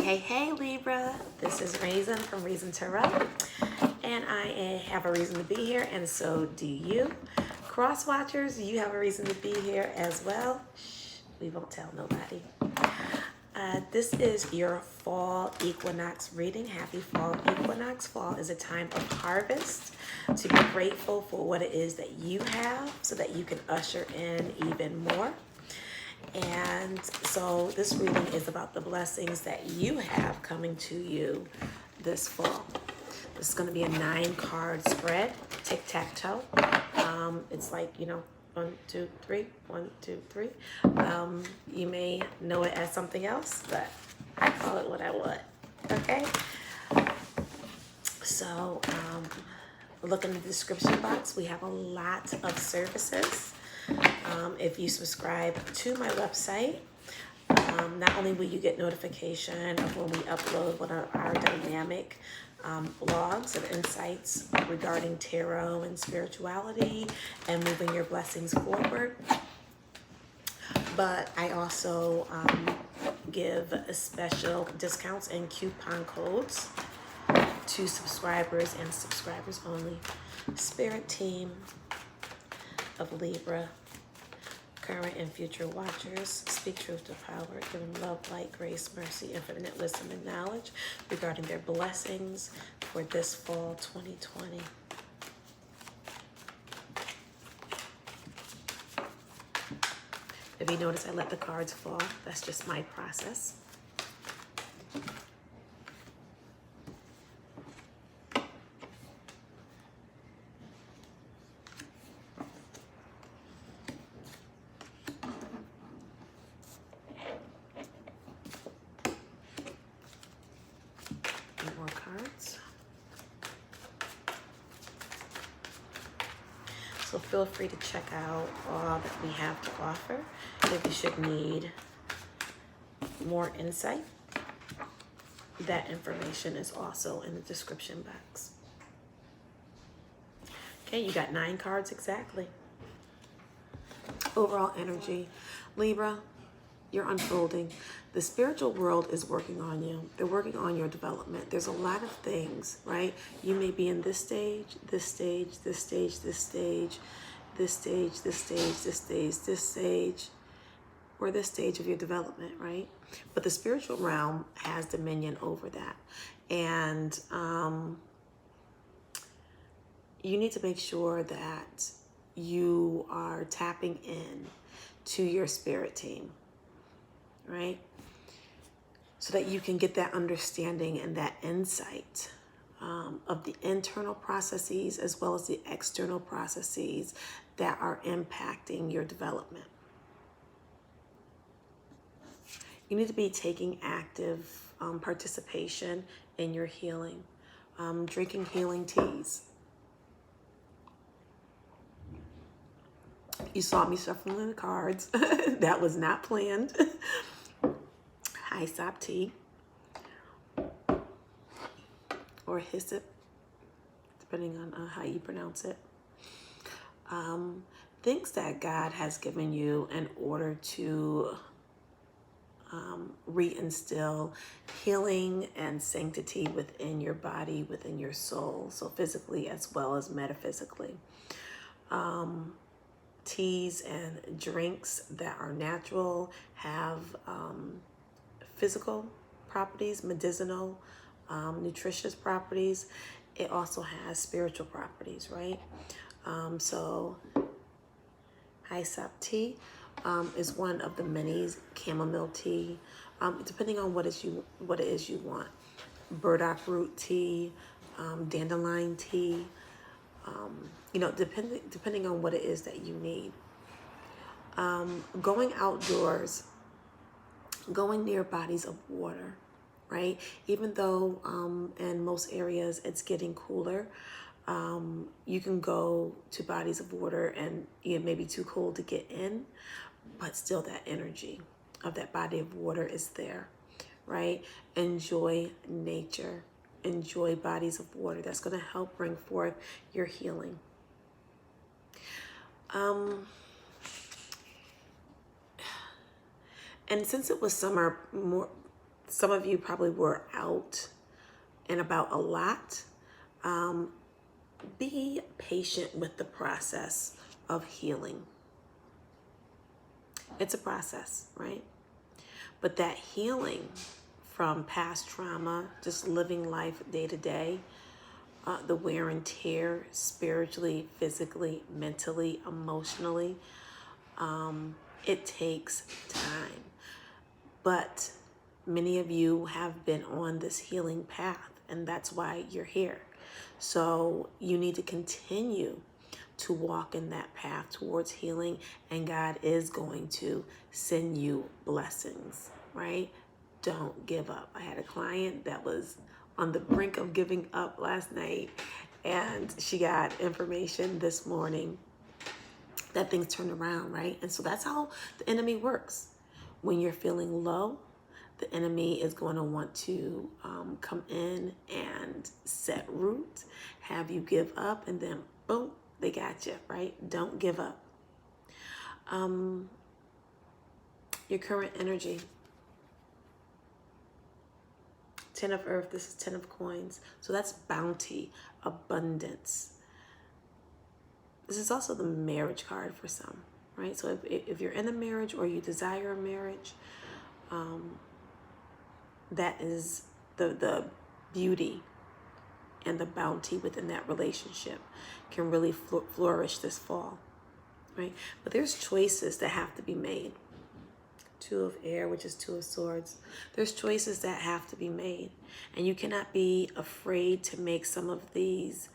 Hey, Libra. This is Reason from Reason Tarot, and I have a reason to be here, and so do you. Cross watchers, you have a reason to be here as well. Shh, we won't tell nobody. This is your Fall Equinox reading. Happy Fall Equinox. Fall is a time of harvest, to be grateful for what it is that you have so that you can usher in even more. And so this reading is about the blessings that you have coming to you this fall. This is going to be a 9-card spread, tic-tac-toe. It's like, 1, 2, 3, 1, 2, 3. You may know it as something else, but I call it what I want. Okay? So look in the description box. We have a lot of services. If you subscribe to my website, not only will you get notification of when we upload one of our dynamic blogs and insights regarding tarot and spirituality and moving your blessings forward, but I also give special discounts and coupon codes to subscribers and subscribers only. Spirit team of Libra, current and future watchers, speak truth to power, give them love, light, grace, mercy, infinite wisdom, and knowledge regarding their blessings for this fall 2020. If you notice, I let the cards fall. That's just my process. More cards. So feel free to check out all that we have to offer. If you should need more insight, that information is also in the description box. Okay, you got 9 cards exactly. Overall energy, Libra, you're unfolding. The spiritual world is working on you. They're working on your development. There's a lot of things, right? You may be in this stage, this stage, this stage, this stage, this stage, this stage, this stage, this stage, or this stage of your development, right? But the spiritual realm has dominion over that. And you need to make sure that you are tapping in to your spirit team, right? So that you can get that understanding and that insight of the internal processes as well as the external processes that are impacting your development. You need to be taking active participation in your healing, drinking healing teas. You saw me shuffling the cards. That was not planned. Hyssop tea or hyssop, depending on how you pronounce it. Things that God has given you in order to reinstill healing and sanctity within your body, within your soul, so physically as well as metaphysically. Teas and drinks that are natural have physical properties, medicinal, nutritious properties. It also has spiritual properties, right? So hyssop tea is one of the many. Chamomile tea, depending on what it is you want. Burdock root tea, dandelion tea. Depending on what it is that you need. Going outdoors, going near bodies of water, right? Even though in most areas it's getting cooler, you can go to bodies of water and it may be too cold to get in, but still that energy of that body of water is there, right? Enjoy nature. Enjoy bodies of water. That's going to help bring forth your healing. And since it was summer, some of you probably were out and about a lot. Be patient with the process of healing. It's a process, right? But that healing from past trauma, just living life day to day, the wear and tear spiritually, physically, mentally, emotionally, it takes time. But many of you have been on this healing path, and that's why you're here. So you need to continue to walk in that path towards healing, and God is going to send you blessings, right? Don't give up. I had a client that was on the brink of giving up last night, and she got information this morning that things turned around, right? And so that's how the enemy works. When you're feeling low, the enemy is going to want to come in and set root, have you give up, and then boom, they got you, right? Don't give up. Your current energy. 10 of earth, this is 10 of coins. So that's bounty, abundance. This is also the marriage card for some, right? So if you're in a marriage or you desire a marriage, that is the beauty and the bounty within that relationship can really flourish this fall, right? But there's choices that have to be made. 2 of air, which is 2 of swords. There's choices that have to be made. And you cannot be afraid to make some of these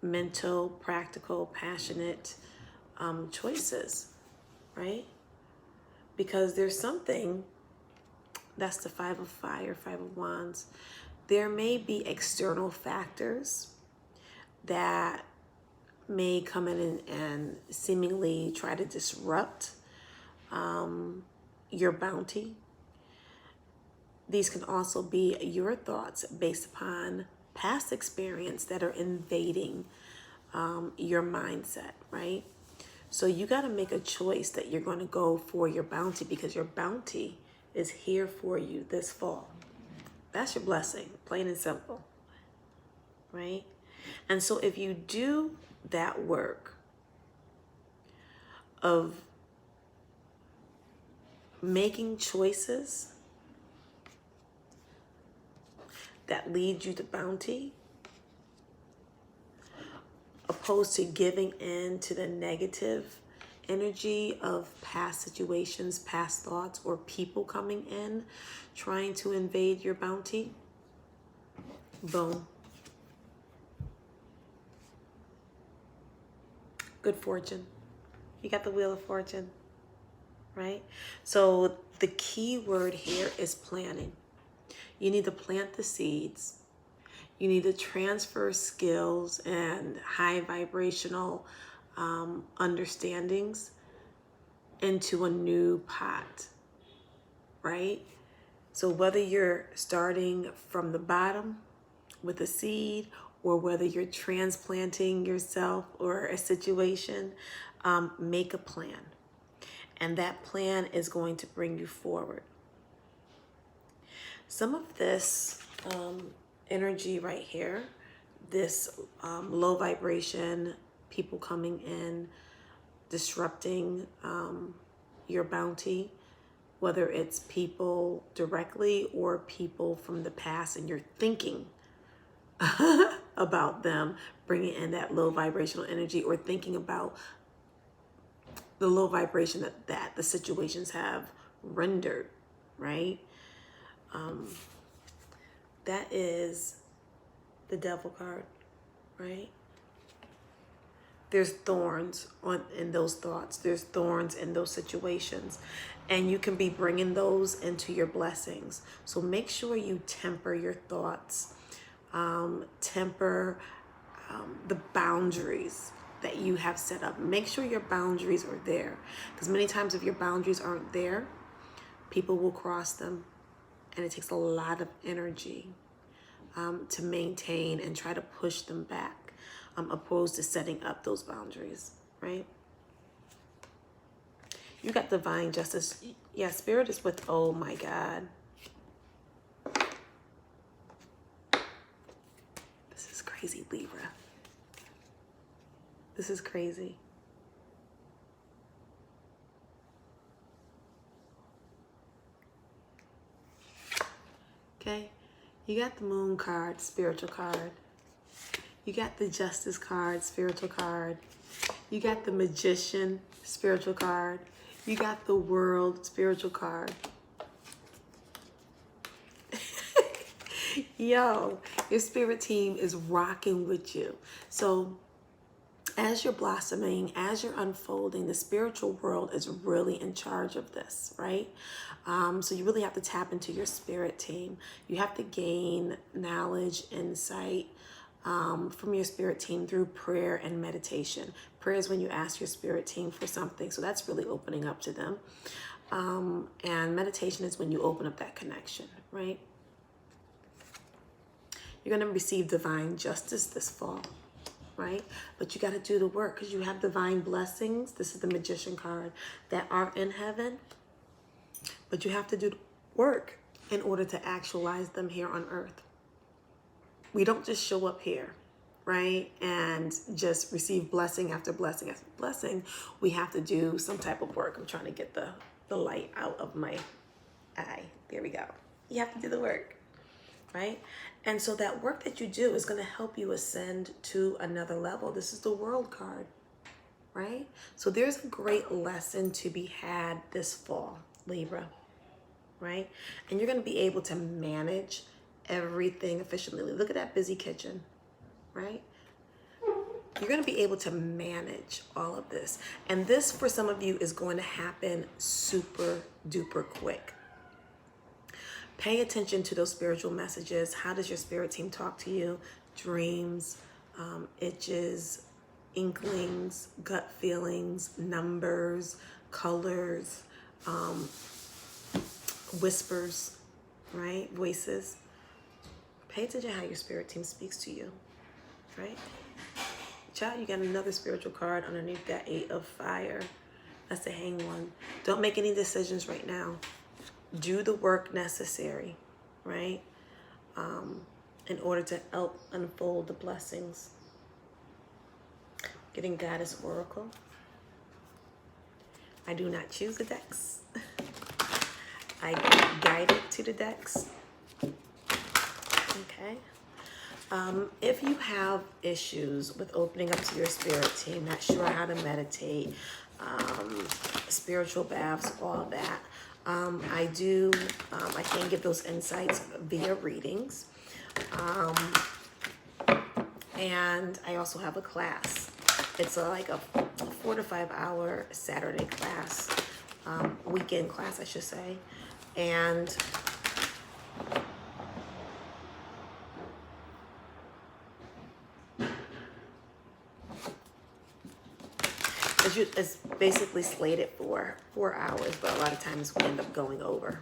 mental, practical, passionate choices, right? Because there's something, that's the 5 of fire, 5 of wands. There may be external factors that may come in and seemingly try to disrupt your bounty. These can also be your thoughts based upon past experience that are invading your mindset, right? So you got to make a choice that you're going to go for your bounty, because your bounty is here for you this fall. That's your blessing, plain and simple, right? And so if you do that work of making choices that lead you to bounty, opposed to giving in to the negative energy of past situations, past thoughts, or people coming in trying to invade your bounty, boom. Good fortune. You got the wheel of fortune, right? So the key word here is planning. You need to plant the seeds. You need to transfer skills and high vibrational understandings into a new pot, right? So whether you're starting from the bottom with a seed, or whether you're transplanting yourself or a situation, make a plan. And that plan is going to bring you forward. Some of this energy right here, this low vibration, people coming in, disrupting your bounty, whether it's people directly or people from the past, and you're thinking about them, bringing in that low vibrational energy, or thinking about the low vibration that the situations have rendered, right? That is the devil card, right? There's thorns in those thoughts. There's thorns in those situations. And you can be bringing those into your blessings. So make sure you temper your thoughts. Temper the boundaries that you have set up. Make sure your boundaries are there. Because many times if your boundaries aren't there, people will cross them. And it takes a lot of energy to maintain and try to push them back, opposed to setting up those boundaries, right? You got divine justice. Yeah, spirit is with, oh my God. crazy, Libra. This is crazy. Okay, you got the Moon card, spiritual card. You got the Justice card, spiritual card. You got the Magician, spiritual card. You got the World, spiritual card. Yo, your spirit team is rocking with you. So as you're blossoming, as you're unfolding, the spiritual world is really in charge of this, right? So you really have to tap into your spirit team. You have to gain knowledge, insight from your spirit team through prayer and meditation. Prayer is when you ask your spirit team for something, so that's really opening up to them. And meditation is when you open up that connection, right? You're going to receive divine justice this fall, right? But you got to do the work because you have divine blessings. This is the Magician card that are in heaven. But you have to do the work in order to actualize them here on earth. We don't just show up here, right? And just receive blessing after blessing after blessing. We have to do some type of work. I'm trying to get the light out of my eye. There we go. You have to do the work, right? And so that work that you do is going to help you ascend to another level. This is the World card, right? So there's a great lesson to be had this fall, Libra, right? And you're going to be able to manage everything efficiently. Look at that busy kitchen, right? You're going to be able to manage all of this. And this, for some of you, is going to happen super duper quick. Pay attention to those spiritual messages. How does your spirit team talk to you? Dreams, itches, inklings, gut feelings, numbers, colors, whispers, right? Voices. Pay attention how your spirit team speaks to you, right? Child, you got another spiritual card underneath that 8 of Fire. That's the Hanged One. Don't make any decisions right now. Do the work necessary, right? In order to help unfold the blessings. Getting Goddess Oracle. I do not choose the decks. I get guided to the decks. Okay. If you have issues with opening up to your spirit team, not sure how to meditate, spiritual baths, all that, I can give those insights via readings. And I also have a class. It's like a 4 to 5 hour Saturday class, weekend class, I should say. And it's basically slated for 4 hours, but a lot of times we end up going over.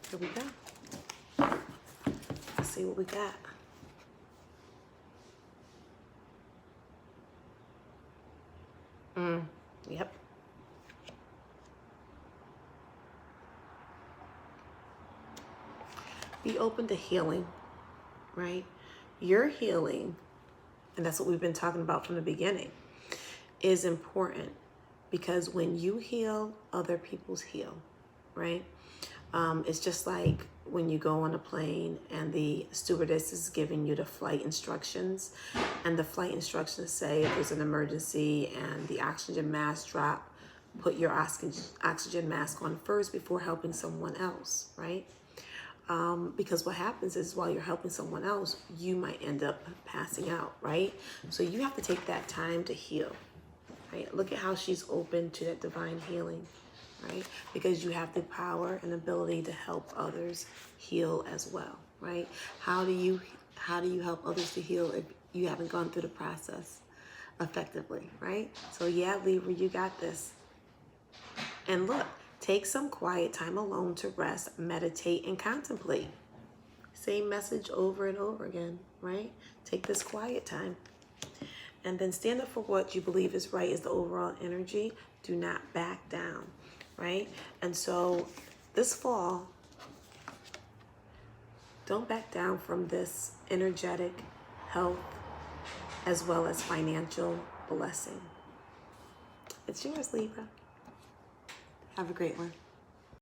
Here we go. Let's see what we got. Yep. Be open to healing, right? Your healing, and that's what we've been talking about from the beginning, is important because when you heal, other people's heal, right? It's just like when you go on a plane and the stewardess is giving you the flight instructions, and the flight instructions say if there's an emergency and the oxygen mask drop, put your oxygen mask on first before helping someone else, right? Because what happens is while you're helping someone else, you might end up passing out, right? So you have to take that time to heal, right? Look at how she's open to that divine healing, right? Because you have the power and ability to help others heal as well, right? How do you help others to heal if you haven't gone through the process effectively, right? So yeah, Libra, you got this. And look, take some quiet time alone to rest, meditate, and contemplate, Same message over and over again, right? Take this quiet time. And then stand up for what you believe is right is the overall energy. Do not back down, right? And so this fall, don't back down from this energetic health as well as financial blessing. It's yours, Libra. Have a great one.